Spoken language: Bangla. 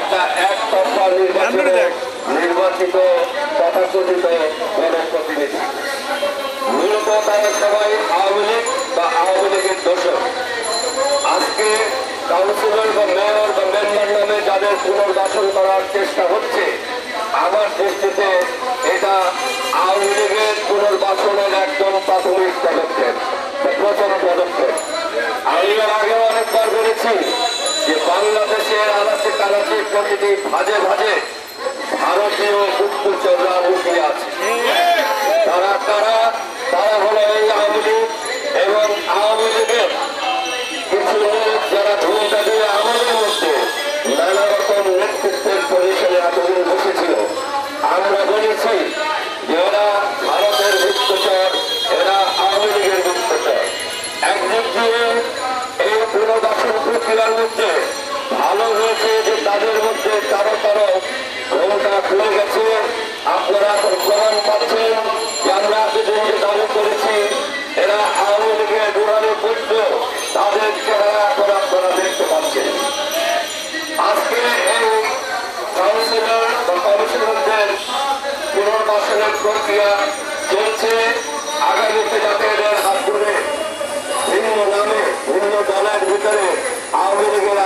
একটা একতরফা নির্বাচনে নির্বাচিত তথাকথিত জনপ্রতিনিধি। মূলত তারা সবাই আওয়ামী লীগ বা আওয়ামী লীগের দোষক। আজকে কাউন্সিলর বা মেয়র বা মেম্বার নামে যাদের পুনর্বাসন করার চেষ্টা হচ্ছে, আমার দৃষ্টিতে এটা আওয়ামী লীগের পুনর্বাসনের একদম প্রাথমিক পদক্ষেপ, প্রথম পদক্ষেপ। আমি আগেও অনেকবার বলেছি যে বাংলাদেশের আনাচে কানাচে প্রতিটি ভাজে ভাজে ভারতীয় গুপ্তচররা লুকিয়ে আছে। তারা কারা? তারা হলো এই আওয়ামী লীগ এবং আওয়ামী লীগের কিছু লোক যারা ভূমিকা দিয়ে আমাদের মধ্যে নানা রকম নেতৃত্বের পজিশনে এতদিন বসেছিল। আমরা বলেছি যে এরা ভারতের গুপ্তচর, এরা আওয়ামী লীগের গুপ্তচর। একদিক দিয়ে এই পুনর্বাসন প্রক্রিয়ার মধ্যে ভালো হয়েছে যে তাদের মধ্যে কারো কারো ঘোমটা খুলে গেছে। আপনারা এখন প্রমাণ পাচ্ছেন যে আমরা এতদিন যে দাবি করেছি এরা আওয়ামী লীগের দুহারে পুত্র, তাদের চেহারা এখন আপনারা দেখতে পাচ্ছেন। আজকে এই কাউন্সিলর বা কমিশনারদের পুনর্বাসনের প্রক্রিয়া চলছে। আগামীতে যাতে এদের হাত ধরে ভিন্ন নামে ভিন্ন দলের ভিতরে আওয়ামী লীগের